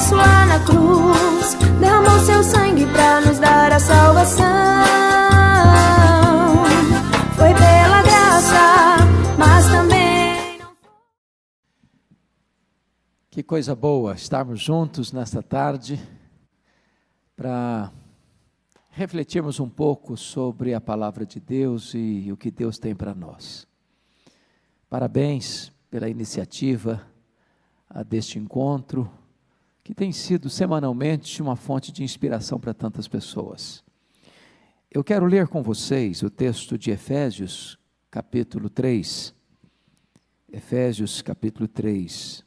isso lá na cruz, derramou seu sangue pra nos dar a salvação. Foi pela graça, mas também não foi. Que coisa boa estarmos juntos nesta tarde para refletirmos um pouco sobre a palavra de Deus e o que Deus tem para nós. Parabéns pela iniciativa deste encontro, que tem sido semanalmente uma fonte de inspiração para tantas pessoas. Eu quero ler com vocês o texto de Efésios, capítulo 3. Efésios, capítulo 3,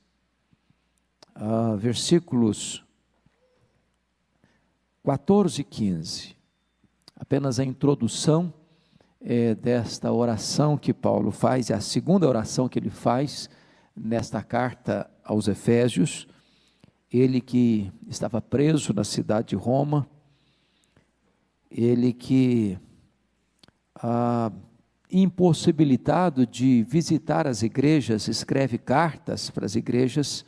versículos 14 e 15. Apenas a introdução desta oração que Paulo faz, é a segunda oração que ele faz nesta carta aos Efésios. Ele que estava preso na cidade de Roma, ele que impossibilitado de visitar as igrejas, escreve cartas para as igrejas,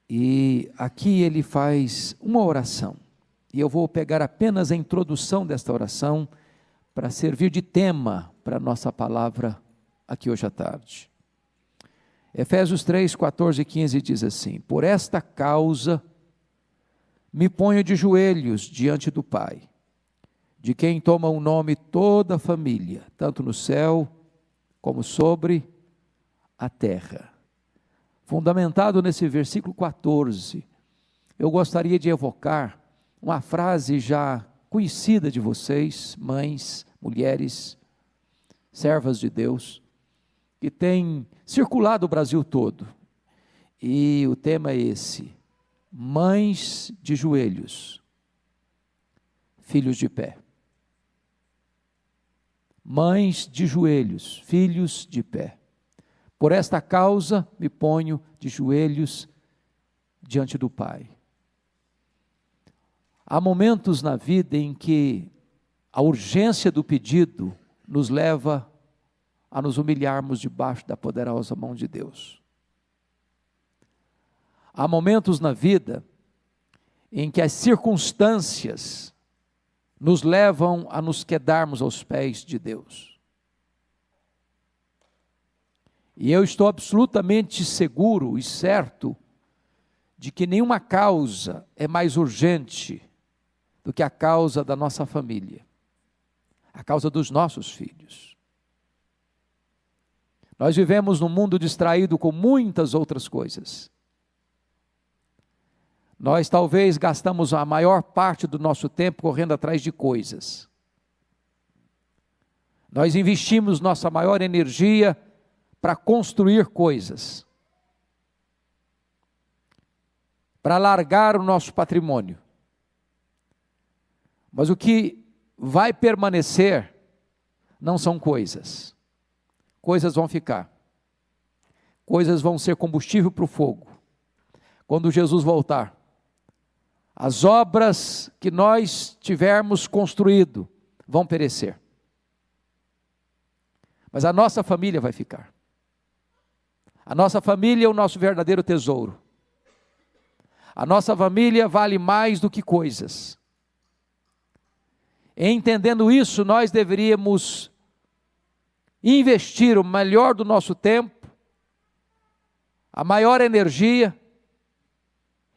e aqui ele faz uma oração. E eu vou pegar apenas a introdução desta oração para servir de tema para a nossa palavra aqui hoje à tarde. Efésios 3, 14 e 15 diz assim: por esta causa me ponho de joelhos diante do Pai, de quem toma o nome toda a família, tanto no céu como sobre a terra. Fundamentado nesse versículo 14, eu gostaria de evocar uma frase já conhecida de vocês, mães, mulheres, servas de Deus, que tem circulado o Brasil todo. E o tema é esse: mães de joelhos, filhos de pé. Mães de joelhos, filhos de pé. Por esta causa me ponho de joelhos diante do Pai. Há momentos na vida em que a urgência do pedido nos leva a nos humilharmos debaixo da poderosa mão de Deus. Há momentos na vida em que as circunstâncias nos levam a nos quedarmos aos pés de Deus. E eu estou absolutamente seguro e certo de que nenhuma causa é mais urgente do que a causa da nossa família, a causa dos nossos filhos. Nós vivemos num mundo distraído com muitas outras coisas. Nós talvez gastamos a maior parte do nosso tempo correndo atrás de coisas. Nós investimos nossa maior energia para construir coisas, para largar o nosso patrimônio. Mas o que vai permanecer não são coisas. Coisas vão ficar. Coisas vão ser combustível para o fogo. Quando Jesus voltar, as obras que nós tivermos construído vão perecer. Mas a nossa família vai ficar. A nossa família é o nosso verdadeiro tesouro. A nossa família vale mais do que coisas. Entendendo isso, nós deveríamos investir o melhor do nosso tempo, a maior energia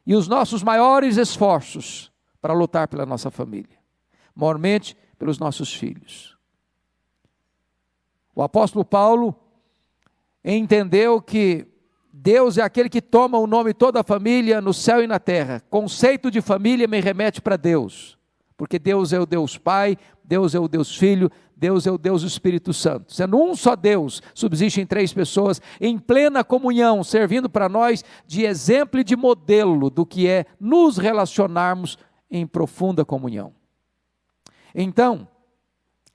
e os nossos maiores esforços para lutar pela nossa família, maiormente pelos nossos filhos. O apóstolo Paulo entendeu que Deus é aquele que toma o nome de toda a família no céu e na terra. Conceito de família me remete para Deus, porque Deus é o Deus Pai, Deus é o Deus Filho, Deus é o Deus Espírito Santo. Sendo um só Deus, subsistem três pessoas em plena comunhão, servindo para nós de exemplo e de modelo do que é nos relacionarmos em profunda comunhão. Então,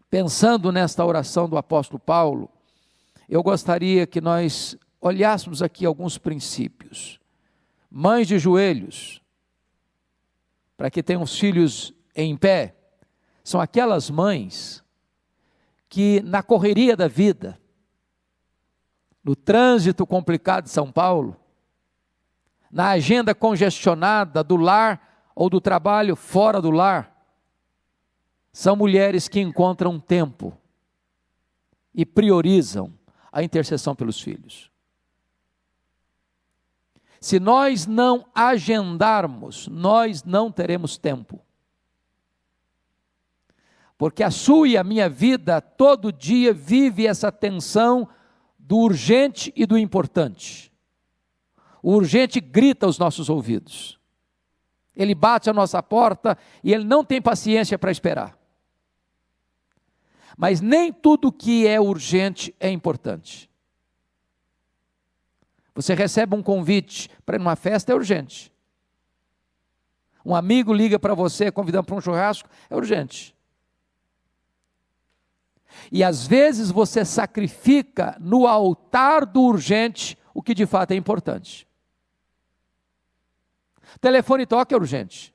pensando nesta oração do apóstolo Paulo, eu gostaria que nós olhássemos aqui alguns princípios. Mães de joelhos, para que tenham os filhos em pé, são aquelas mães que na correria da vida, no trânsito complicado de São Paulo, na agenda congestionada do lar ou do trabalho fora do lar, são mulheres que encontram tempo e priorizam a intercessão pelos filhos. Se nós não agendarmos, nós não teremos tempo. Porque a sua e a minha vida, todo dia, vive essa tensão do urgente e do importante. O urgente grita aos nossos ouvidos. Ele bate a nossa porta e ele não tem paciência para esperar. Mas nem tudo que é urgente é importante. Você recebe um convite para ir numa festa, é urgente. Um amigo liga para você convidando para um churrasco, é urgente. E às vezes você sacrifica no altar do urgente o que de fato é importante. Telefone toca é urgente.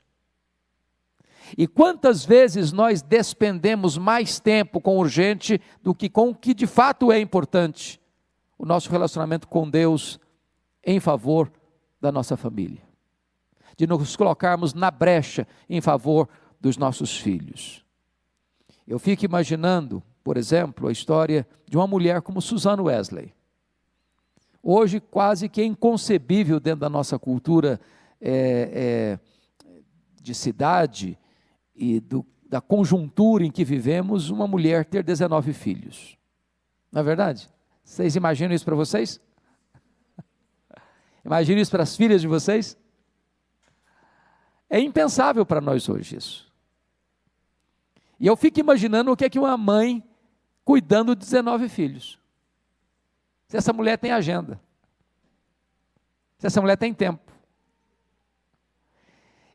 E quantas vezes nós despendemos mais tempo com o urgente do que com o que de fato é importante? O nosso relacionamento com Deus em favor da nossa família. De nos colocarmos na brecha em favor dos nossos filhos. Eu fico imaginando, por exemplo, a história de uma mulher como Susan Wesley. Hoje quase que é inconcebível dentro da nossa cultura de cidade e da conjuntura em que vivemos, uma mulher ter 19 filhos. Não é verdade? Vocês imaginam isso para vocês? Imaginam isso para as filhas de vocês? É impensável para nós hoje isso. E eu fico imaginando o que é que uma mãe cuidando de 19 filhos. Se essa mulher tem agenda. Se essa mulher tem tempo.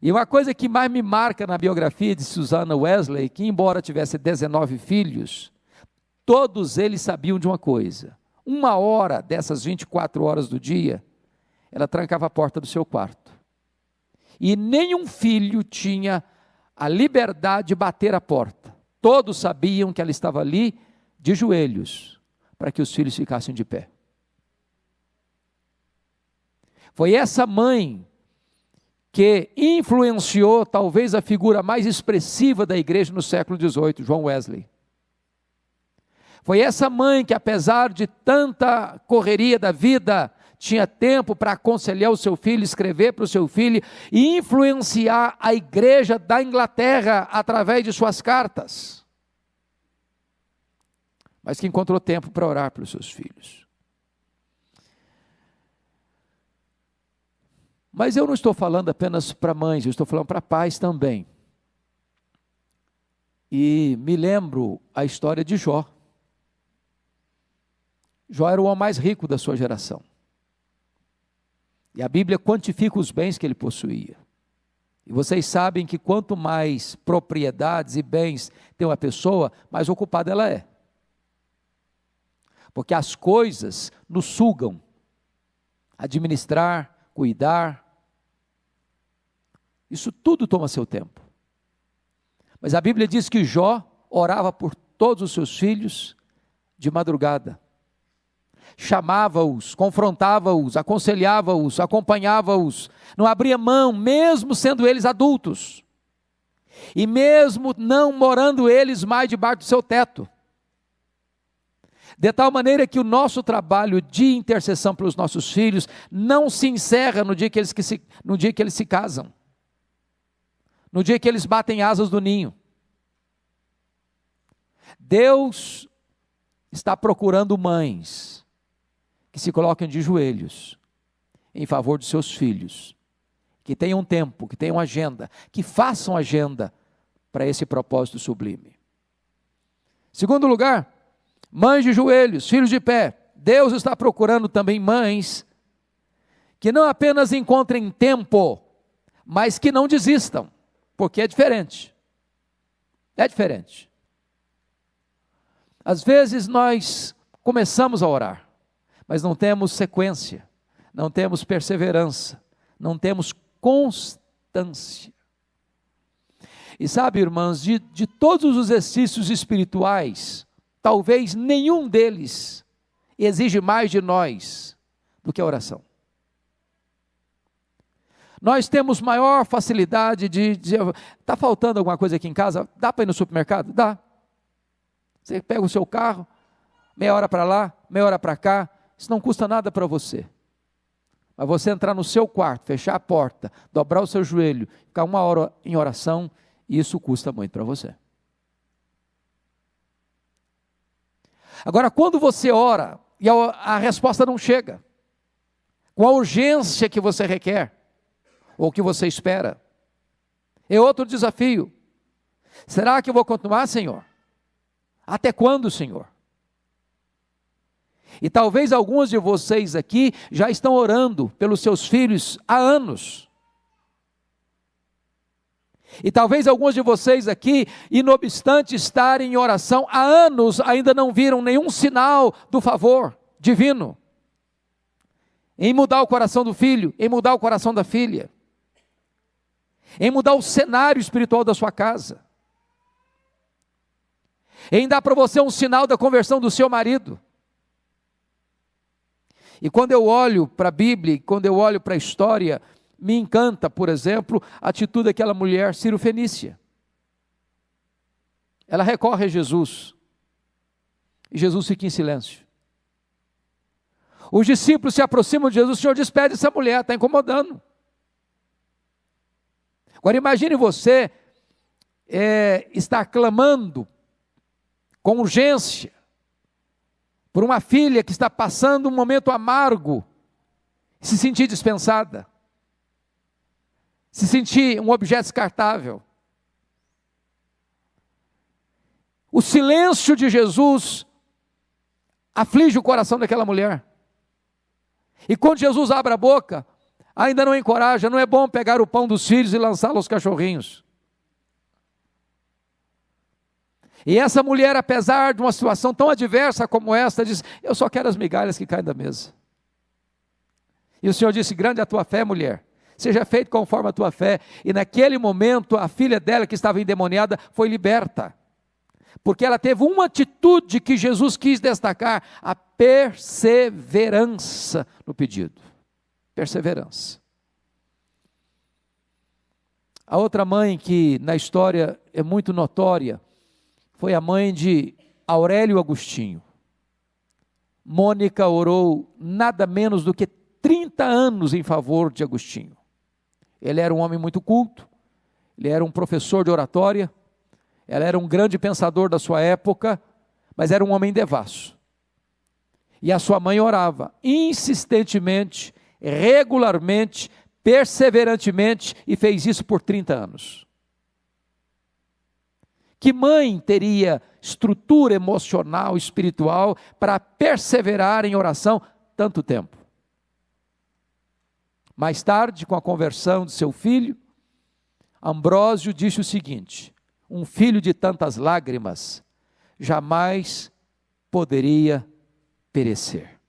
E uma coisa que mais me marca na biografia de Susan Wesley, que embora tivesse 19 filhos, todos eles sabiam de uma coisa. 1 hora dessas 24 horas do dia, ela trancava a porta do seu quarto. E nenhum filho tinha a liberdade de bater a porta. Todos sabiam que ela estava ali de joelhos, para que os filhos ficassem de pé. Foi essa mãe que influenciou talvez a figura mais expressiva da igreja no século XVIII, John Wesley. Foi essa mãe que, apesar de tanta correria da vida, tinha tempo para aconselhar o seu filho, escrever para o seu filho e influenciar a igreja da Inglaterra através de suas cartas. Mas que encontrou tempo para orar pelos seus filhos. Mas eu não estou falando apenas para mães, eu estou falando para pais também. E me lembro a história de Jó. Jó era o homem mais rico da sua geração. E a Bíblia quantifica os bens que ele possuía. E vocês sabem que quanto mais propriedades e bens tem uma pessoa, mais ocupada ela é. Porque as coisas nos sugam. Administrar, cuidar. Isso tudo toma seu tempo. Mas a Bíblia diz que Jó orava por todos os seus filhos de madrugada. Chamava-os, confrontava-os, aconselhava-os, acompanhava-os, não abria mão, mesmo sendo eles adultos, e mesmo não morando eles mais debaixo do seu teto, de tal maneira que o nosso trabalho de intercessão pelos nossos filhos não se encerra no dia que eles se casam, no dia que eles batem asas do ninho. Deus está procurando mães que se coloquem de joelhos em favor de seus filhos, que tenham tempo, que tenham agenda, que façam agenda para esse propósito sublime. Segundo lugar, mães de joelhos, filhos de pé. Deus está procurando também mães que não apenas encontrem tempo, mas que não desistam, porque é diferente. É diferente. Às vezes nós começamos a orar, mas não temos sequência, não temos perseverança, não temos constância. E sabe, irmãos, de todos os exercícios espirituais, talvez nenhum deles exige mais de nós do que a oração. Nós temos maior facilidade de dizer, está faltando alguma coisa aqui em casa? Dá para ir no supermercado? Dá. Você pega o seu carro, meia hora para lá, meia hora para cá, isso não custa nada para você. Mas você entrar no seu quarto, fechar a porta, dobrar o seu joelho, ficar 1 hora em oração, isso custa muito para você. Agora, quando você ora e a resposta não chega, com a urgência que você requer, ou que você espera, é outro desafio. Será que eu vou continuar, Senhor? Até quando, Senhor? E talvez alguns de vocês aqui já estão orando pelos seus filhos há anos. E talvez alguns de vocês aqui, e não obstante estarem em oração há anos, ainda não viram nenhum sinal do favor divino em mudar o coração do filho, em mudar o coração da filha, em mudar o cenário espiritual da sua casa, em dar para você um sinal da conversão do seu marido. E quando eu olho para a Bíblia, quando eu olho para a história, me encanta, por exemplo, a atitude daquela mulher Ciro-fenícia. Ela recorre a Jesus, e Jesus fica em silêncio. Os discípulos se aproximam de Jesus, o Senhor despede essa mulher, está incomodando. Agora imagine você estar clamando com urgência por uma filha que está passando um momento amargo, se sentir dispensada, se sentir um objeto descartável. O silêncio de Jesus aflige o coração daquela mulher. E quando Jesus abre a boca, ainda não encoraja, não é bom pegar o pão dos filhos e lançá-lo aos cachorrinhos. E essa mulher, apesar de uma situação tão adversa como esta, diz, eu só quero as migalhas que caem da mesa. E o Senhor disse, grande é a tua fé, mulher, seja feito conforme a tua fé. E naquele momento, a filha dela, que estava endemoniada, foi liberta. Porque ela teve uma atitude que Jesus quis destacar, a perseverança no pedido. Perseverança. A outra mãe que na história é muito notória, foi a mãe de Aurélio Agostinho. Mônica orou nada menos do que 30 anos em favor de Agostinho. Ele era um homem muito culto, ele era um professor de oratória, ela era um grande pensador da sua época, mas era um homem devasso. E a sua mãe orava insistentemente, regularmente, perseverantemente, e fez isso por 30 anos. Que mãe teria estrutura emocional, espiritual, para perseverar em oração tanto tempo? Mais tarde, com a conversão de seu filho, Ambrósio disse o seguinte, um filho de tantas lágrimas jamais poderia perecer.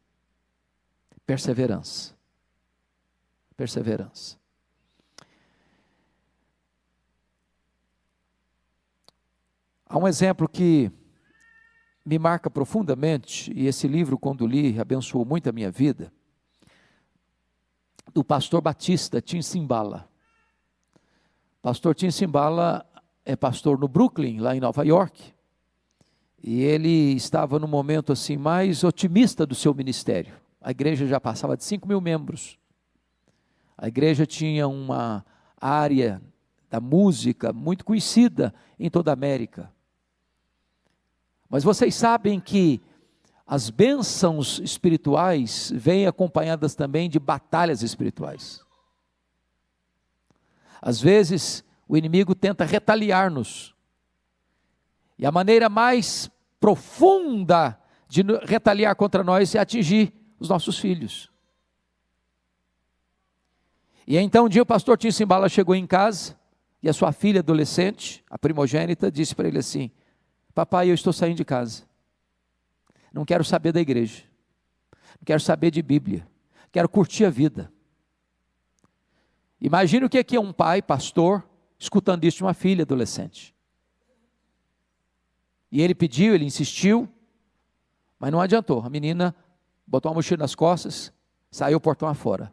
Perseverança. Perseverança. Há um exemplo que me marca profundamente, e esse livro, quando li, abençoou muito a minha vida, do pastor batista Tim Cymbala. Pastor Tim Cymbala é pastor no Brooklyn, lá em Nova York, e ele estava no momento assim mais otimista do seu ministério. A igreja já passava de 5.000 membros. A igreja tinha uma área da música muito conhecida em toda a América. Mas vocês sabem que as bênçãos espirituais vêm acompanhadas também de batalhas espirituais. Às vezes, o inimigo tenta retaliar-nos. E a maneira mais profunda de retaliar contra nós é atingir os nossos filhos. E então um dia o pastor Tim Cymbala chegou em casa, e a sua filha adolescente, a primogênita, disse para ele assim, papai, eu estou saindo de casa, não quero saber da igreja, não quero saber de Bíblia, quero curtir a vida. Imagina o que é um pai, pastor, escutando isso de uma filha adolescente. E ele pediu, ele insistiu, mas não adiantou, a menina botou uma mochila nas costas, saiu o portão afora.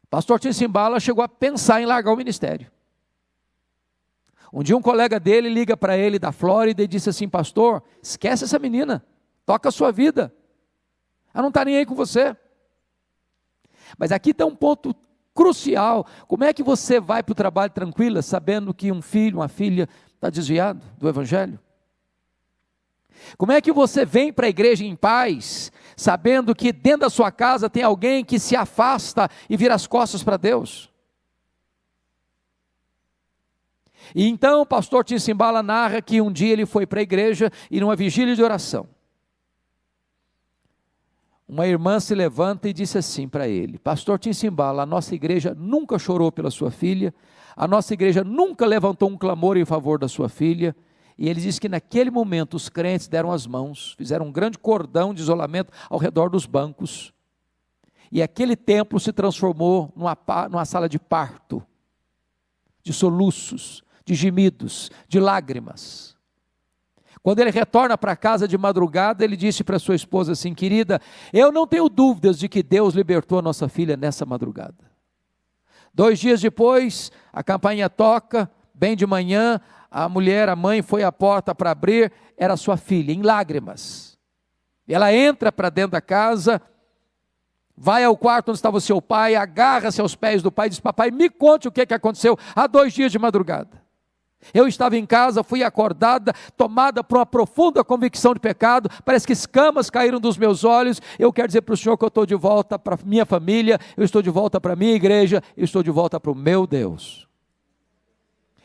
Pastor Tim Simbala chegou a pensar em largar o ministério. Um dia um colega dele liga para ele da Flórida e disse assim: pastor, esquece essa menina, toca a sua vida, ela não está nem aí com você. Mas aqui está um ponto crucial: como é que você vai para o trabalho tranquila, sabendo que um filho, uma filha está desviado do Evangelho? Como é que você vem para a igreja em paz, sabendo que dentro da sua casa tem alguém que se afasta e vira as costas para Deus? E então o pastor Tim Simbala narra que um dia ele foi para a igreja e numa vigília de oração, uma irmã se levanta e disse assim para ele: pastor Tim Simbala, a nossa igreja nunca chorou pela sua filha, a nossa igreja nunca levantou um clamor em favor da sua filha. E ele diz que naquele momento os crentes deram as mãos, fizeram um grande cordão de isolamento ao redor dos bancos, e aquele templo se transformou numa sala de parto, de soluços, de gemidos, de lágrimas. Quando ele retorna para casa de madrugada, ele disse para sua esposa assim: querida, eu não tenho dúvidas de que Deus libertou a nossa filha nessa madrugada. 2 dias depois, a campainha toca, bem de manhã, a mulher, a mãe, foi à porta para abrir, era sua filha, em lágrimas. Ela entra para dentro da casa, vai ao quarto onde estava o seu pai, agarra-se aos pés do pai e diz: papai, me conte o que aconteceu há 2 dias de madrugada. Eu estava em casa, fui acordada, tomada por uma profunda convicção de pecado, parece que escamas caíram dos meus olhos. Eu quero dizer para o Senhor que eu estou de volta para minha família, eu estou de volta para a minha igreja, eu estou de volta para o meu Deus.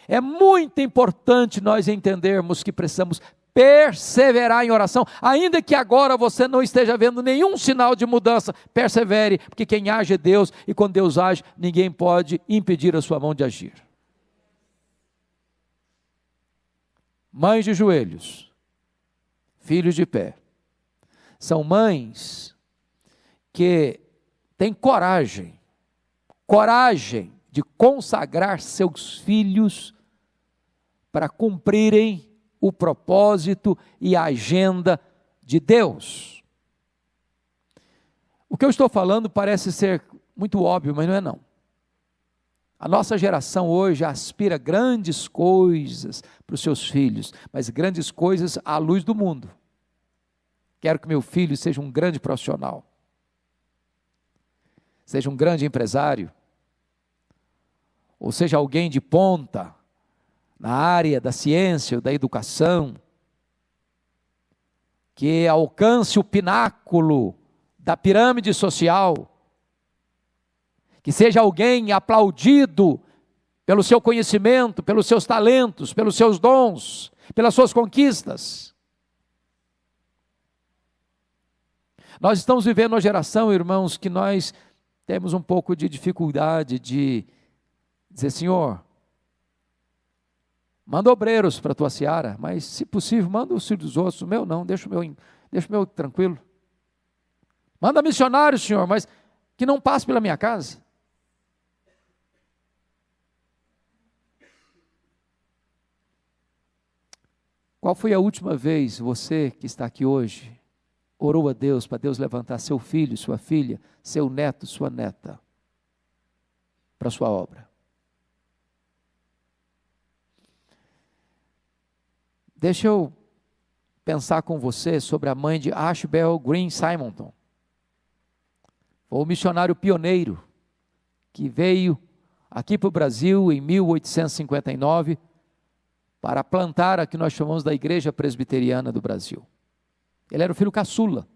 É muito importante nós entendermos que precisamos perseverar em oração, ainda que agora você não esteja vendo nenhum sinal de mudança, persevere, porque quem age é Deus, e quando Deus age, ninguém pode impedir a sua mão de agir. Mães de joelhos, filhos de pé, são mães que têm coragem de consagrar seus filhos para cumprirem o propósito e a agenda de Deus. O que eu estou falando parece ser muito óbvio, mas não é não. A nossa geração hoje aspira grandes coisas para os seus filhos, mas grandes coisas à luz do mundo. Quero que meu filho seja um grande profissional, seja um grande empresário, ou seja alguém de ponta na área da ciência, da educação, que alcance o pináculo da pirâmide social, que seja alguém aplaudido pelo seu conhecimento, pelos seus talentos, pelos seus dons, pelas suas conquistas. Nós estamos vivendo uma geração, irmãos, que nós temos um pouco de dificuldade de dizer: Senhor, manda obreiros para a tua seara, mas se possível, manda os filhos dos outros, o meu não, deixa o meu tranquilo. Manda missionários, Senhor, mas que não passe pela minha casa. Qual foi a última vez você que está aqui hoje orou a Deus para Deus levantar seu filho, sua filha, seu neto, sua neta para a sua obra? Deixa eu pensar com você sobre a mãe de Ashbel Green Simonton. Foi um missionário pioneiro que veio aqui para o Brasil em 1859 para plantar a que nós chamamos da Igreja Presbiteriana do Brasil. Ele era o filho caçula.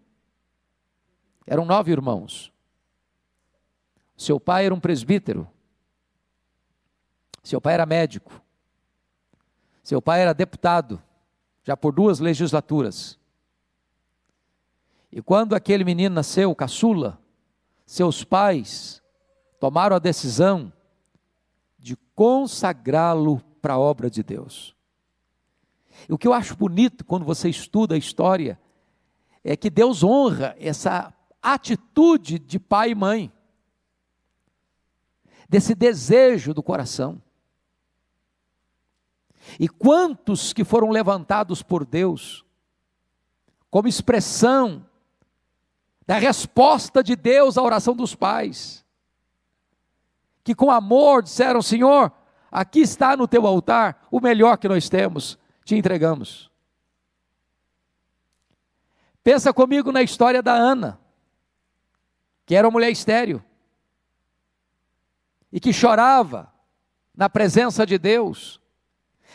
Eram 9 irmãos. Seu pai era um presbítero. Seu pai era médico. Seu pai era deputado, já por 2 legislaturas. E quando aquele menino nasceu, caçula, seus pais tomaram a decisão de consagrá-lo para a obra de Deus. E o que eu acho bonito quando você estuda a história é que Deus honra essa atitude de pai e mãe, desse desejo do coração. E quantos que foram levantados por Deus como expressão da resposta de Deus à oração dos pais. que com amor disseram: Senhor, aqui está no teu altar o melhor que nós temos, te entregamos. Pensa comigo na história da Ana, que era uma mulher estéril, e que chorava na presença de Deus,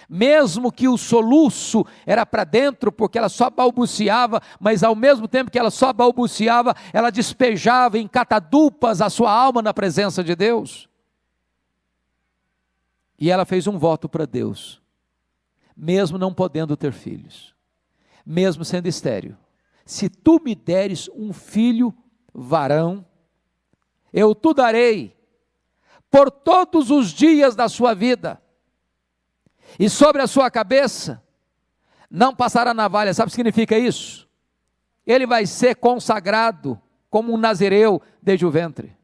mesmo que o soluço era para dentro, porque ela só balbuciava, mas ao mesmo tempo que ela só balbuciava, ela despejava em catadupas a sua alma na presença de Deus. E ela fez um voto para Deus, mesmo não podendo ter filhos, mesmo sendo estéril: se tu me deres um filho varão, eu te darei por todos os dias da sua vida, e sobre a sua cabeça não passará navalha. Sabe o que significa isso? Ele vai ser consagrado como um nazireu desde o ventre.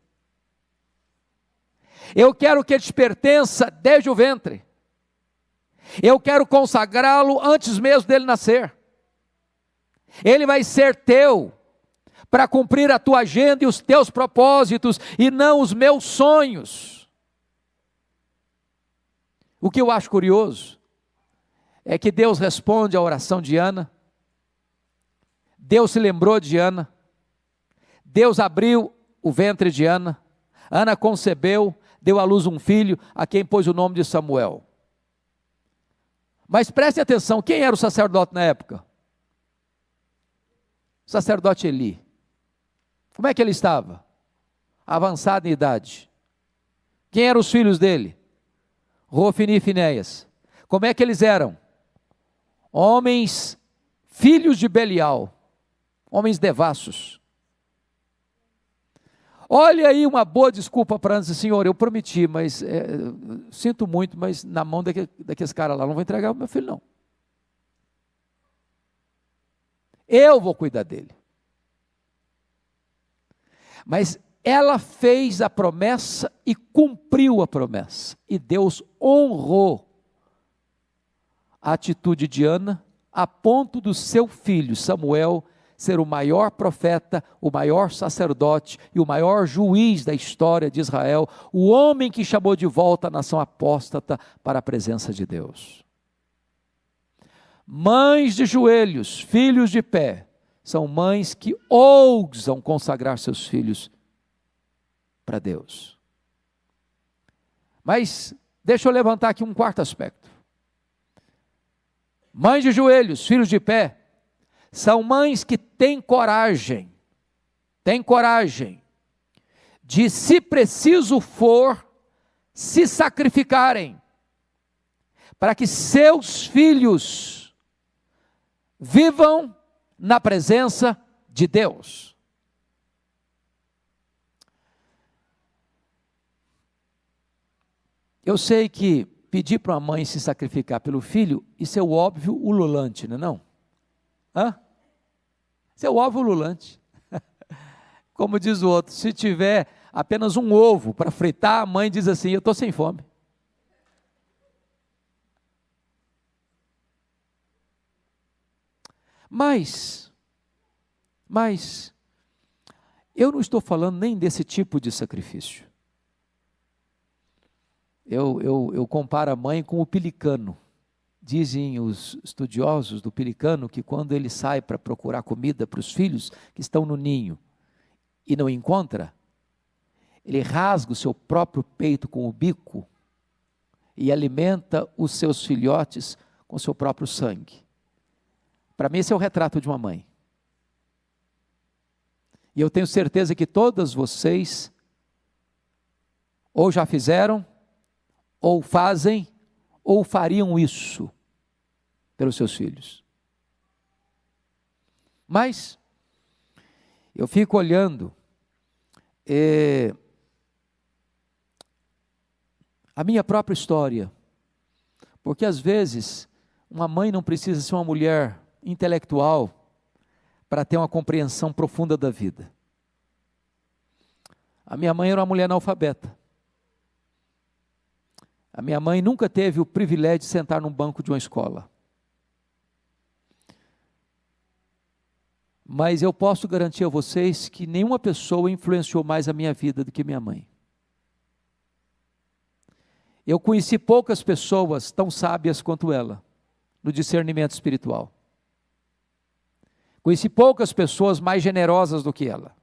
Eu quero que ele te pertença desde o ventre. Eu quero consagrá-lo antes mesmo dele nascer. Ele vai ser teu para cumprir a tua agenda e os teus propósitos, e não os meus sonhos. O que eu acho curioso é que Deus responde à oração de Ana. Deus se lembrou de Ana. Deus abriu o ventre de Ana. Ana concebeu, deu à luz um filho, a quem pôs o nome de Samuel. Mas preste atenção, quem era o sacerdote na época? O sacerdote Eli. Como é que ele estava? Avançado em idade. Quem eram os filhos dele? Rofini e Finéias. Como é que eles eram? Homens, filhos de Belial, homens devassos. Olha aí uma boa desculpa para dizer: Senhor, eu prometi, mas sinto muito, mas na mão daqueles caras lá, não vou entregar o meu filho não. Eu vou cuidar dele. Mas ela fez a promessa e cumpriu a promessa, e Deus honrou a atitude de Ana, a ponto do seu filho Samuel ser o maior profeta, o maior sacerdote e o maior juiz da história de Israel, o homem que chamou de volta a nação apóstata para a presença de Deus. Mães de joelhos, filhos de pé, são mães que ousam consagrar seus filhos para Deus. Mas deixa eu levantar aqui um quarto aspecto. Mães de joelhos, filhos de pé, são mães que têm coragem de, se preciso for, se sacrificarem, para que seus filhos vivam na presença de Deus. Eu sei que pedir para uma mãe se sacrificar pelo filho, isso é o óbvio ululante, não é não? Isso é o óbvio ululante. Como diz o outro, se tiver apenas um ovo para fritar, a mãe diz assim: eu estou sem fome. Mas, eu não estou falando nem desse tipo de sacrifício. Eu comparo a mãe com o pelicano. Dizem os estudiosos do pelicano que quando ele sai para procurar comida para os filhos que estão no ninho e não encontra, ele rasga o seu próprio peito com o bico e alimenta os seus filhotes com seu próprio sangue. Para mim esse é o retrato de uma mãe. E eu tenho certeza que todas vocês ou já fizeram, ou fazem, ou fariam isso pelos seus filhos. Mas eu fico olhando a minha própria história, porque às vezes uma mãe não precisa ser uma mulher intelectual para ter uma compreensão profunda da vida. A minha mãe era uma mulher analfabeta. A minha mãe nunca teve o privilégio de sentar num banco de uma escola. Mas eu posso garantir a vocês que nenhuma pessoa influenciou mais a minha vida do que minha mãe. Eu conheci poucas pessoas tão sábias quanto ela, no discernimento espiritual. Conheci poucas pessoas mais generosas do que ela.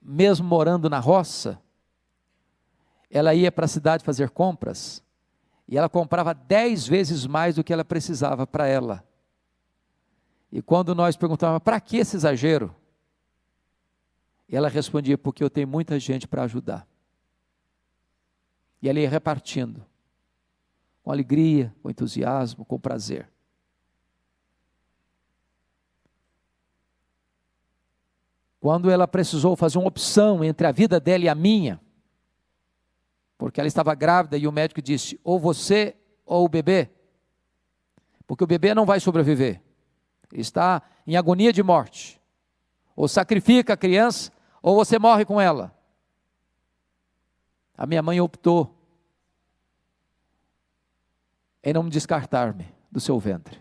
Mesmo morando na roça, ela ia para a cidade fazer compras, e ela comprava 10 vezes mais do que ela precisava para ela. E quando nós perguntávamos, para que esse exagero? Ela respondia, porque eu tenho muita gente para ajudar. E ela ia repartindo, com alegria, com entusiasmo, com prazer. Quando ela precisou fazer uma opção entre a vida dela e a minha, porque ela estava grávida e o médico disse, ou você ou o bebê, porque o bebê não vai sobreviver, está em agonia de morte, ou sacrifica a criança, ou você morre com ela. A minha mãe optou em não descartar-me do seu ventre.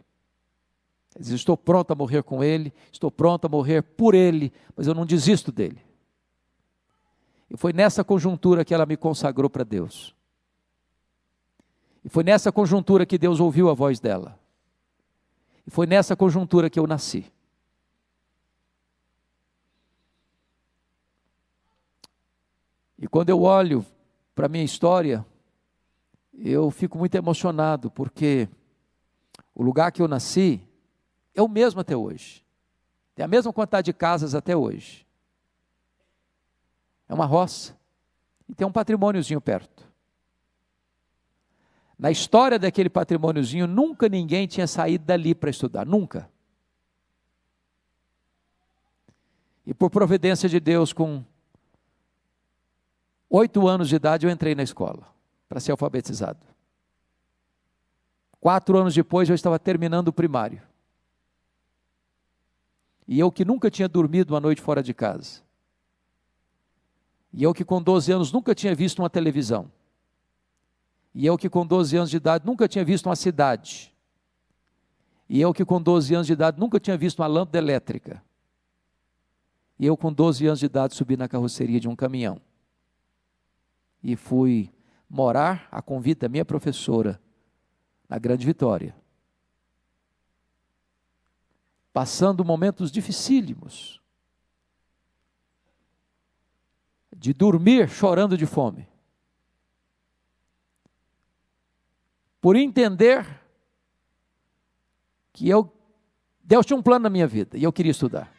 Ela diz, estou pronto a morrer com ele, estou pronto a morrer por ele, mas eu não desisto dele. E foi nessa conjuntura que ela me consagrou para Deus. E foi nessa conjuntura que Deus ouviu a voz dela. E foi nessa conjuntura que eu nasci. E quando eu olho para a minha história, eu fico muito emocionado, porque o lugar que eu nasci é o mesmo até hoje. Tem a mesma quantidade de casas até hoje. É uma roça e tem um patrimôniozinho perto. Na história daquele patrimôniozinho, nunca ninguém tinha saído dali para estudar, nunca. E por providência de Deus, com 8 anos de idade, eu entrei na escola para ser alfabetizado. 4 anos depois, eu estava terminando o primário. E eu que nunca tinha dormido uma noite fora de casa. E eu que com 12 anos nunca tinha visto uma televisão. E eu que com 12 anos de idade nunca tinha visto uma cidade. E eu que com 12 anos de idade nunca tinha visto uma lâmpada elétrica. E eu com 12 anos de idade subi na carroceria de um caminhão. E fui morar a convite da minha professora na Grande Vitória. Passando momentos dificílimos. De dormir chorando de fome. Por entender que Deus tinha um plano na minha vida e eu queria estudar.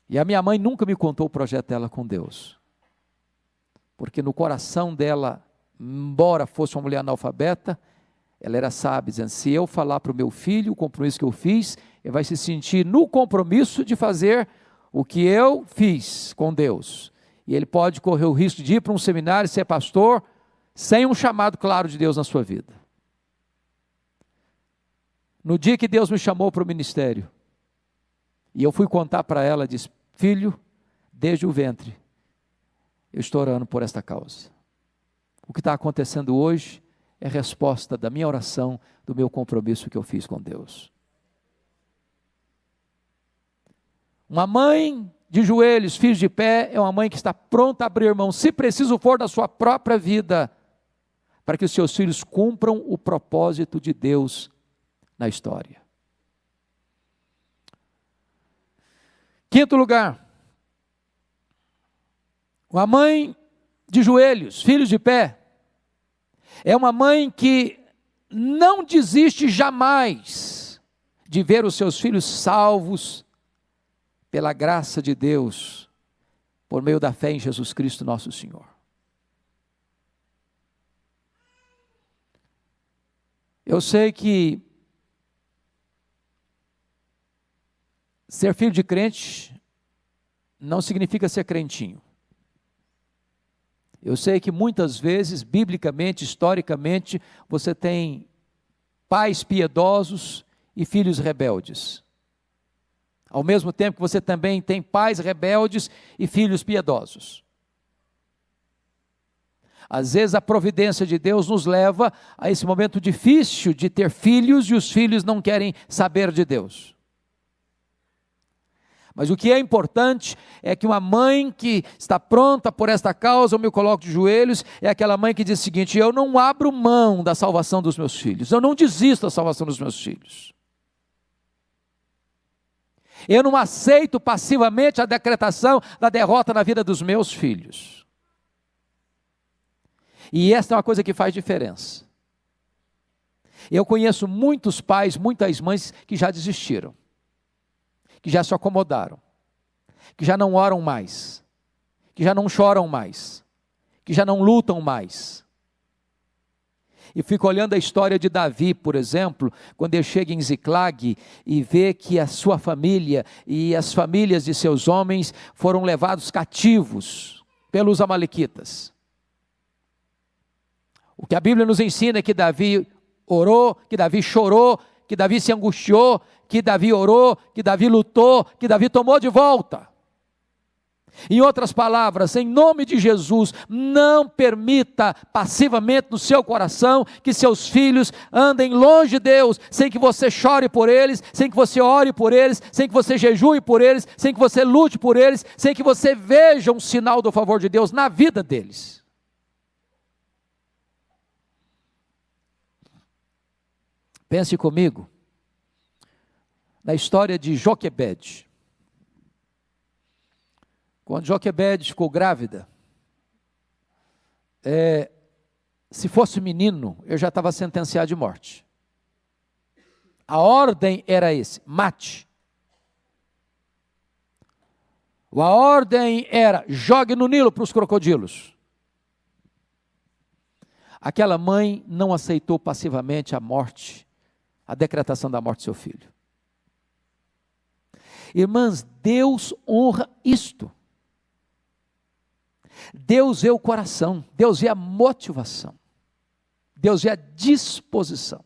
E a minha mãe nunca me contou o projeto dela com Deus. Porque no coração dela, embora fosse uma mulher analfabeta, ela era sábia, dizendo, se eu falar para o meu filho o compromisso que eu fiz, ele vai se sentir no compromisso de fazer o que eu fiz com Deus. E ele pode correr o risco de ir para um seminário, ser pastor, sem um chamado claro de Deus na sua vida. No dia que Deus me chamou para o ministério, e eu fui contar para ela, disse, filho, desde o ventre, eu estou orando por esta causa. O que está acontecendo hoje é resposta da minha oração, do meu compromisso que eu fiz com Deus. Uma mãe de joelhos, filhos de pé, é uma mãe que está pronta a abrir mão, se preciso for, da sua própria vida, para que os seus filhos cumpram o propósito de Deus na história. Quinto lugar, uma mãe de joelhos, filhos de pé, é uma mãe que não desiste jamais de ver os seus filhos salvos pela graça de Deus, por meio da fé em Jesus Cristo nosso Senhor. Eu sei que ser filho de crente não significa ser crentinho. Eu sei que muitas vezes, biblicamente, historicamente, você tem pais piedosos e filhos rebeldes. Ao mesmo tempo que você também tem pais rebeldes e filhos piedosos. Às vezes a providência de Deus nos leva a esse momento difícil de ter filhos e os filhos não querem saber de Deus. Mas o que é importante é que uma mãe que está pronta por esta causa, eu me coloco de joelhos, é aquela mãe que diz o seguinte: eu não abro mão da salvação dos meus filhos, eu não desisto da salvação dos meus filhos. Eu não aceito passivamente a decretação da derrota na vida dos meus filhos. E esta é uma coisa que faz diferença. Eu conheço muitos pais, muitas mães que já desistiram, que já se acomodaram, que já não oram mais, que já não choram mais, que já não lutam mais. E fico olhando a história de Davi, por exemplo, quando ele chega em Ziclag e vê que a sua família e as famílias de seus homens foram levados cativos pelos amalequitas. O que a Bíblia nos ensina é que Davi orou, que Davi chorou, que Davi se angustiou, que Davi orou, que Davi lutou, que Davi tomou de volta. Em outras palavras, em nome de Jesus, não permita passivamente no seu coração que seus filhos andem longe de Deus, sem que você chore por eles, sem que você ore por eles, sem que você jejue por eles, sem que você lute por eles, sem que você veja um sinal do favor de Deus na vida deles. Pense comigo na história de Joquebede. Quando Joquebede ficou grávida, se fosse menino, eu já estava sentenciado de morte. A ordem era mate. A ordem era, jogue no Nilo para os crocodilos. Aquela mãe não aceitou passivamente a morte, a decretação da morte do seu filho. Irmãs, Deus honra isto. Deus vê o coração, Deus vê a motivação, Deus vê a disposição.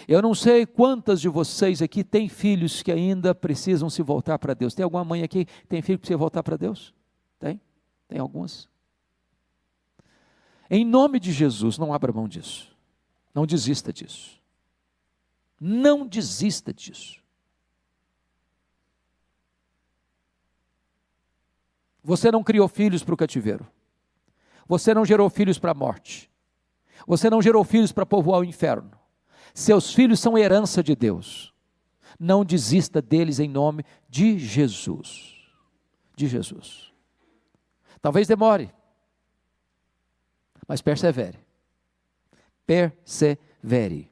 Eu não sei quantas de vocês aqui têm filhos que ainda precisam se voltar para Deus. Tem alguma mãe aqui que tem filho que precisa voltar para Deus? Tem? Tem algumas? Em nome de Jesus, não abra mão disso. Não desista disso. Não desista disso. Você não criou filhos para o cativeiro. Você não gerou filhos para a morte. Você não gerou filhos para povoar o inferno. Seus filhos são herança de Deus. Não desista deles em nome de Jesus. De Jesus. Talvez demore, mas persevere. Persevere.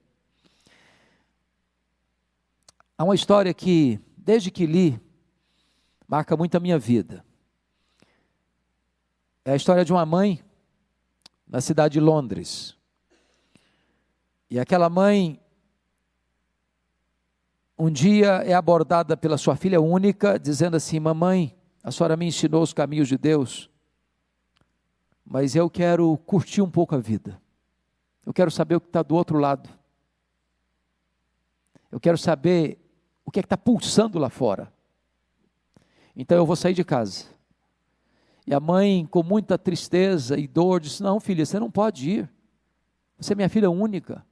Há uma história que, desde que li, marca muito a minha vida. É a história de uma mãe na cidade de Londres. E aquela mãe, um dia é abordada pela sua filha única, dizendo assim: mamãe, a senhora me ensinou os caminhos de Deus, mas eu quero curtir um pouco a vida. Eu quero saber o que está do outro lado. Eu quero saber o que é que está pulsando lá fora. Então eu vou sair de casa. E a mãe, com muita tristeza e dor, disse: não, filha, você não pode ir. Você é minha filha única.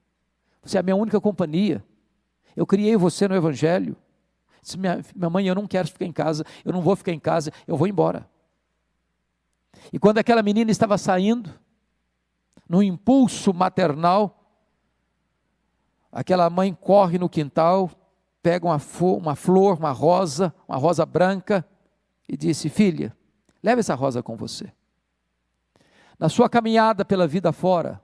Você é a minha única companhia. Eu criei você no Evangelho. Disse: minha mãe, eu não quero ficar em casa. Eu não vou ficar em casa, eu vou embora. E quando aquela menina estava saindo, no impulso maternal, aquela mãe corre no quintal, pega uma flor, uma rosa branca, e disse: filha, leve essa rosa com você. Na sua caminhada pela vida fora,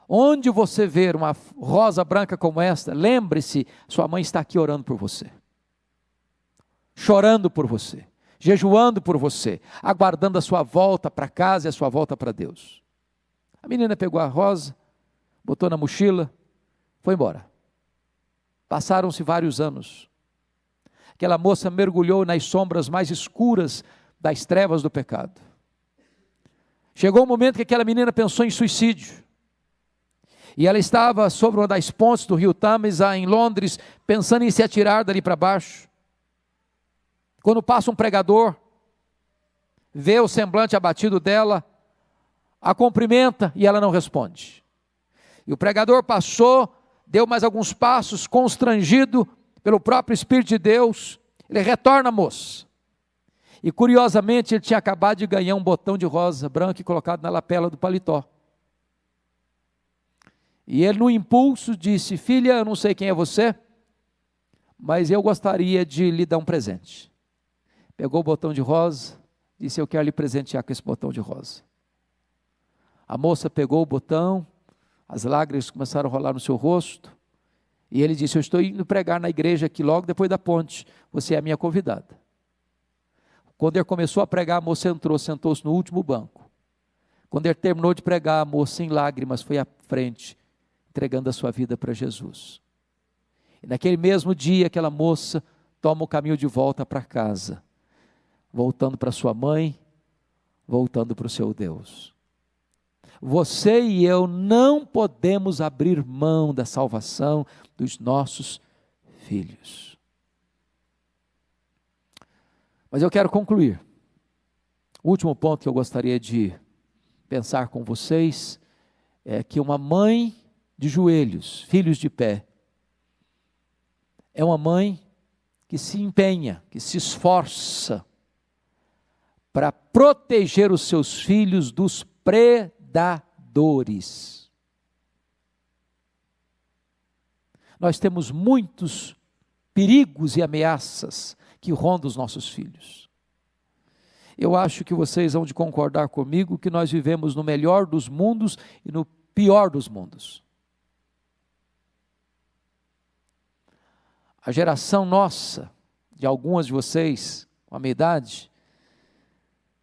onde você ver uma rosa branca como esta, lembre-se, sua mãe está aqui orando por você, chorando por você, jejuando por você, aguardando a sua volta para casa e a sua volta para Deus. A menina pegou a rosa, botou na mochila, foi embora. Passaram-se vários anos. Aquela moça mergulhou nas sombras mais escuras das trevas do pecado. Chegou o momento que aquela menina pensou em suicídio. E ela estava sobre uma das pontes do rio Thames, em Londres, pensando em se atirar dali para baixo. Quando passa um pregador, vê o semblante abatido dela, a cumprimenta e ela não responde. E o pregador passou, deu mais alguns passos, constrangido, pelo próprio Espírito de Deus, ele retorna à moça. E curiosamente ele tinha acabado de ganhar um botão de rosa branco e colocado na lapela do paletó. E ele no impulso disse: filha, eu não sei quem é você, mas eu gostaria de lhe dar um presente. Pegou o botão de rosa, disse: eu quero lhe presentear com esse botão de rosa. A moça pegou o botão, as lágrimas começaram a rolar no seu rosto, e ele disse: eu estou indo pregar na igreja aqui logo depois da ponte, você é a minha convidada. Quando ele começou a pregar, a moça entrou, sentou-se no último banco. Quando ele terminou de pregar, a moça em lágrimas foi à frente, entregando a sua vida para Jesus. E naquele mesmo dia, aquela moça toma o caminho de volta para casa, voltando para sua mãe, voltando para o seu Deus. Você e eu não podemos abrir mão da salvação dos nossos filhos. Mas eu quero concluir. O último ponto que eu gostaria de pensar com vocês é que uma mãe de joelhos, filhos de pé, é uma mãe que se empenha, que se esforça para proteger os seus filhos dos predadores. Nós temos muitos perigos e ameaças que rondam os nossos filhos. Eu acho que vocês vão de concordar comigo que nós vivemos no melhor dos mundos e no pior dos mundos. A geração nossa, de algumas de vocês, com a minha idade,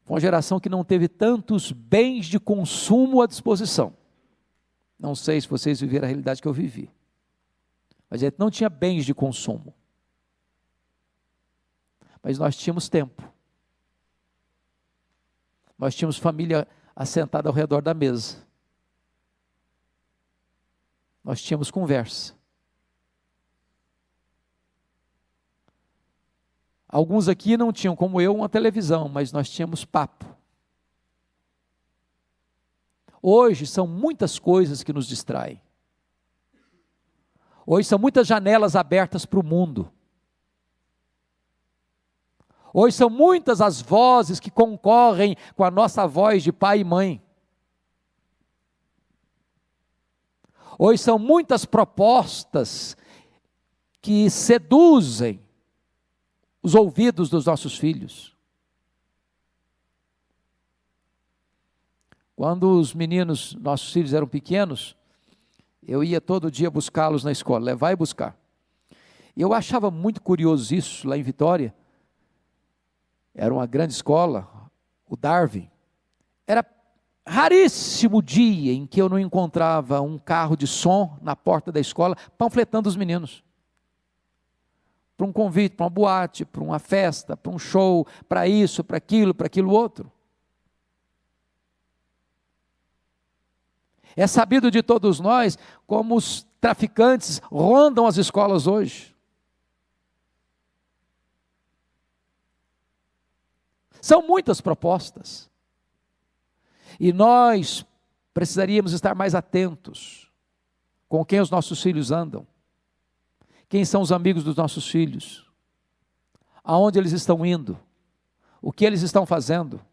foi uma geração que não teve tantos bens de consumo à disposição. Não sei se vocês viveram a realidade que eu vivi, mas a gente não tinha bens de consumo. Mas nós tínhamos tempo. Nós tínhamos família assentada ao redor da mesa. Nós tínhamos conversa. Alguns aqui não tinham, como eu, uma televisão, mas nós tínhamos papo. Hoje são muitas coisas que nos distraem. Hoje são muitas janelas abertas para o mundo. Hoje são muitas as vozes que concorrem com a nossa voz de pai e mãe. Hoje são muitas propostas que seduzem os ouvidos dos nossos filhos. Quando os meninos, nossos filhos eram pequenos, eu ia todo dia buscá-los na escola, levar e buscar. E eu achava muito curioso isso lá em Vitória. Era uma grande escola, o Darwin. Era raríssimo o dia em que eu não encontrava um carro de som na porta da escola, panfletando os meninos. Para um convite, para uma boate, para uma festa, para um show, para isso, para aquilo outro. É sabido de todos nós como os traficantes rondam as escolas hoje. São muitas propostas. E nós precisaríamos estar mais atentos com quem os nossos filhos andam. Quem são os amigos dos nossos filhos? Aonde eles estão indo? O que eles estão fazendo?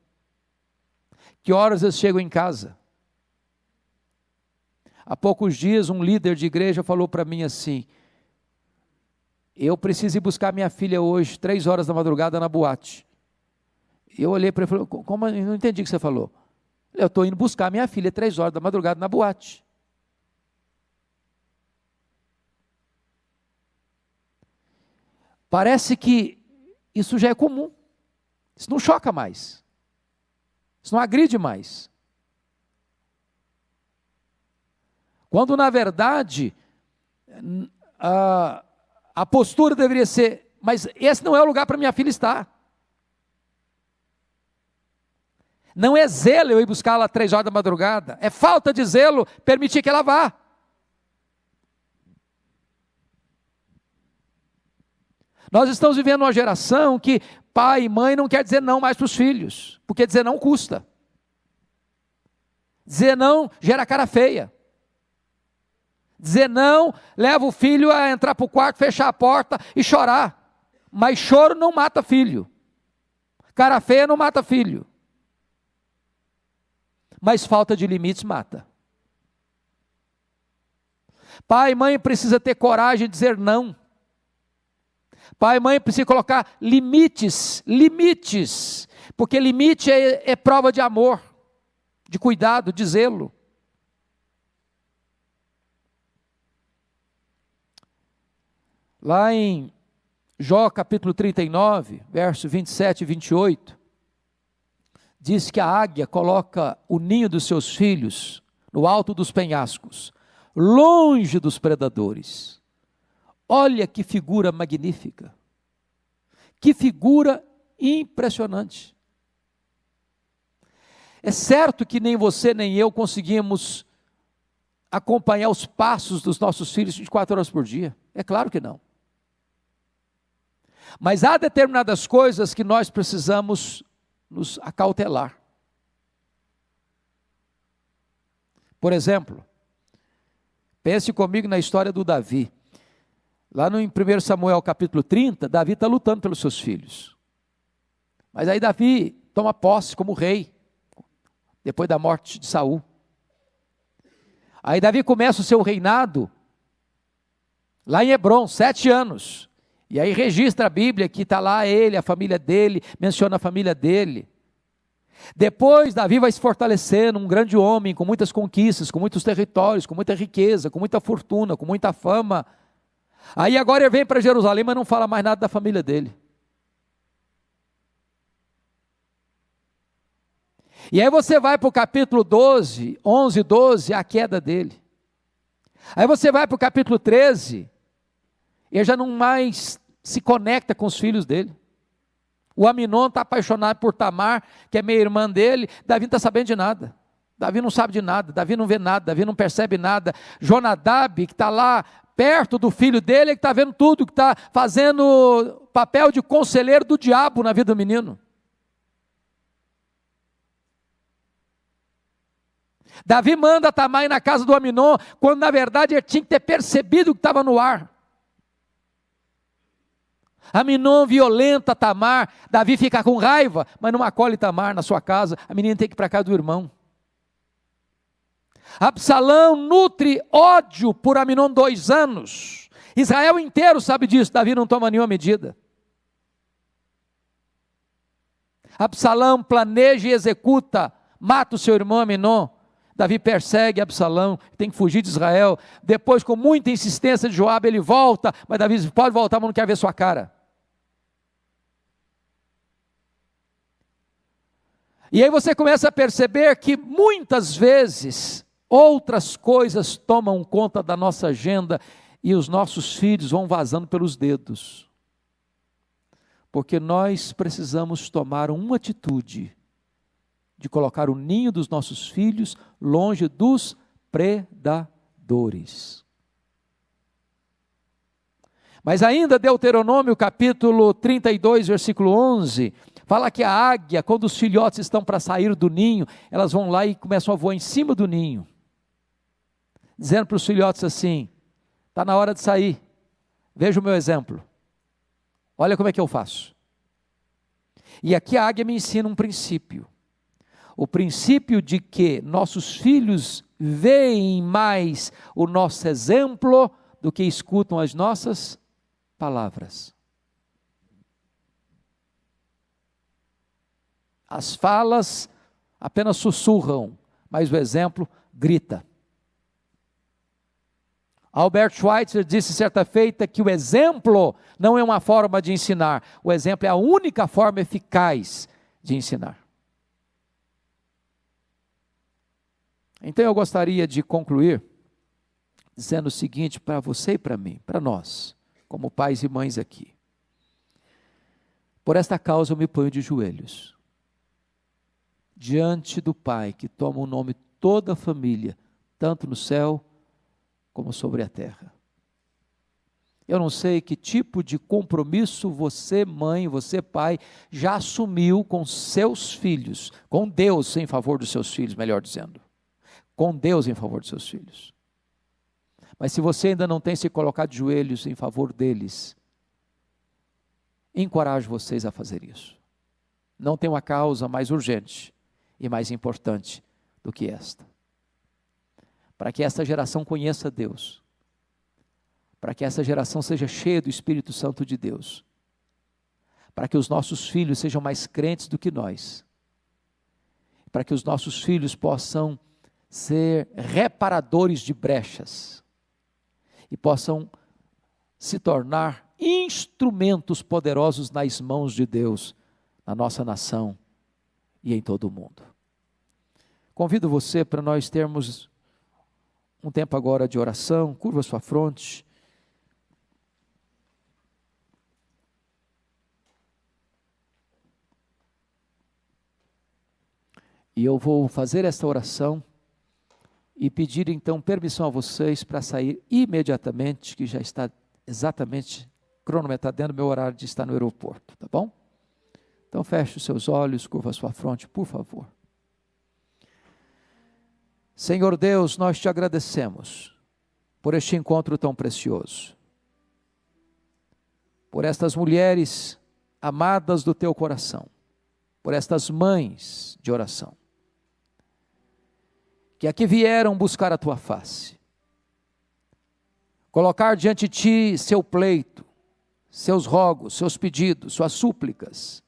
Que horas eles chegam em casa? Há poucos dias um líder de igreja falou para mim assim: eu preciso ir buscar minha filha hoje, 3 horas da madrugada na boate. Eu olhei para ele e falei: como? Eu não entendi o que você falou. Eu estou indo buscar minha filha 3 horas da madrugada na boate. Parece que isso já é comum. Isso não choca mais. Isso não agride mais. Quando na verdade a postura deveria ser: mas esse não é o lugar para minha filha estar. Não é zelo eu ir buscar ela 3 horas da madrugada. É falta de zelo permitir que ela vá. Nós estamos vivendo uma geração que pai e mãe não quer dizer não mais para os filhos, porque dizer não custa. Dizer não gera cara feia. Dizer não leva o filho a entrar para o quarto, fechar a porta e chorar. Mas choro não mata filho. Cara feia não mata filho. Mas falta de limites mata. Pai e mãe precisa ter coragem de dizer não. Pai e mãe precisa colocar limites, porque limite é prova de amor, de cuidado, de zelo. Lá em Jó capítulo 39, verso 27 e 28, diz que a águia coloca o ninho dos seus filhos no alto dos penhascos, longe dos predadores. Olha que figura magnífica, que figura impressionante. É certo que nem você nem eu conseguimos acompanhar os passos dos nossos filhos 24 horas por dia, é claro que não. Mas há determinadas coisas que nós precisamos nos acautelar. Por exemplo, pense comigo na história do Davi. Lá no 1 Samuel capítulo 30, Davi está lutando pelos seus filhos. Mas aí Davi toma posse como rei, depois da morte de Saul. Aí Davi começa o seu reinado, lá em Hebrom, 7 anos. E aí registra a Bíblia que está lá ele, a família dele, menciona a família dele. Depois Davi vai se fortalecendo, um grande homem, com muitas conquistas, com muitos territórios, com muita riqueza, com muita fortuna, com muita fama. Aí agora ele vem para Jerusalém, mas não fala mais nada da família dele. E aí você vai para o capítulo 12, 11, 12, a queda dele. Aí você vai para o capítulo 13, ele já não mais se conecta com os filhos dele. O Aminon está apaixonado por Tamar, que é meia irmã dele. Davi não está sabendo de nada. Davi não sabe de nada, Davi não vê nada, Davi não percebe nada. Jonadab, que está lá perto do filho dele, que está vendo tudo, que está fazendo papel de conselheiro do diabo na vida do menino. Davi manda Tamar ir na casa do Aminon, quando na verdade ele tinha que ter percebido o que estava no ar. Aminon violenta Tamar, Davi fica com raiva, mas não acolhe Tamar na sua casa, a menina tem que ir para a casa do irmão. Absalão nutre ódio por Aminon 2 anos, Israel inteiro sabe disso, Davi não toma nenhuma medida. Absalão planeja e executa, mata o seu irmão Aminon, Davi persegue Absalão, tem que fugir de Israel, depois com muita insistência de Joabe ele volta, mas Davi diz, pode voltar, mas não quer ver sua cara. E aí você começa a perceber que muitas vezes outras coisas tomam conta da nossa agenda e os nossos filhos vão vazando pelos dedos. Porque nós precisamos tomar uma atitude de colocar o ninho dos nossos filhos longe dos predadores. Mas ainda Deuteronômio capítulo 32, versículo 11, fala que a águia, quando os filhotes estão para sair do ninho, elas vão lá e começam a voar em cima do ninho, dizendo para os filhotes assim, está na hora de sair, veja o meu exemplo, olha como é que eu faço. E aqui a águia me ensina um princípio, o princípio de que nossos filhos veem mais o nosso exemplo do que escutam as nossas palavras. As falas apenas sussurram, mas o exemplo grita. Albert Schweitzer disse certa feita que o exemplo não é uma forma de ensinar, o exemplo é a única forma eficaz de ensinar. Então eu gostaria de concluir dizendo o seguinte para você e para mim, para nós, como pais e mães aqui. Por esta causa eu me ponho de joelhos, diante do Pai que toma o nome de toda a família, tanto no céu como sobre a terra. Eu não sei que tipo de compromisso você, mãe, você, pai, já assumiu com seus filhos, com Deus em favor dos seus filhos, melhor dizendo. Com Deus em favor dos seus filhos. Mas se você ainda não tem se colocado de joelhos em favor deles, encorajo vocês a fazer isso. Não tem uma causa mais urgente e mais importante do que esta. Para que esta geração conheça Deus, para que essa geração seja cheia do Espírito Santo de Deus, para que os nossos filhos sejam mais crentes do que nós, para que os nossos filhos possam ser reparadores de brechas e possam se tornar instrumentos poderosos nas mãos de Deus, na nossa nação e em todo o mundo. Convido você para nós termos um tempo agora de oração. Curva sua fronte. E eu vou fazer esta oração e pedir então permissão a vocês para sair imediatamente, que já está exatamente cronometrado dentro do meu horário de estar no aeroporto, tá bom? Então feche os seus olhos, curva a sua fronte, por favor. Senhor Deus, nós te agradecemos por este encontro tão precioso, por estas mulheres amadas do teu coração, por estas mães de oração, que aqui vieram buscar a tua face, colocar diante de ti seu pleito, seus rogos, seus pedidos, suas súplicas.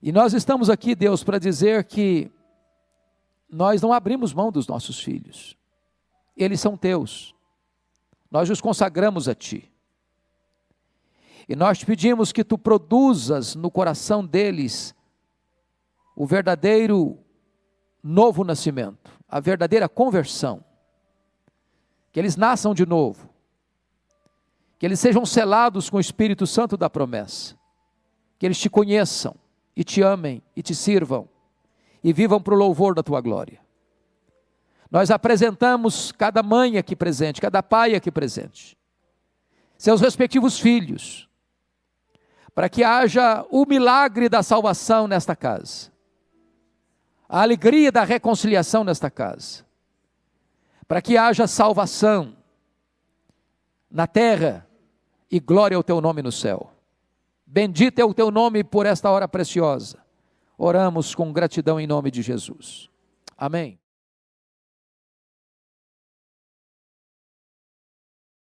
E nós estamos aqui, Deus, para dizer que nós não abrimos mão dos nossos filhos, eles são teus, nós os consagramos a ti, e nós te pedimos que tu produzas no coração deles o verdadeiro novo nascimento, a verdadeira conversão, que eles nasçam de novo, que eles sejam selados com o Espírito Santo da promessa, que eles te conheçam e te amem e te sirvam e vivam para o louvor da tua glória. Nós apresentamos cada mãe aqui presente, cada pai aqui presente, seus respectivos filhos, para que haja o milagre da salvação nesta casa, a alegria da reconciliação nesta casa, para que haja salvação na terra e glória ao teu nome no céu. Bendito é o teu nome por esta hora preciosa. Oramos com gratidão em nome de Jesus. Amém.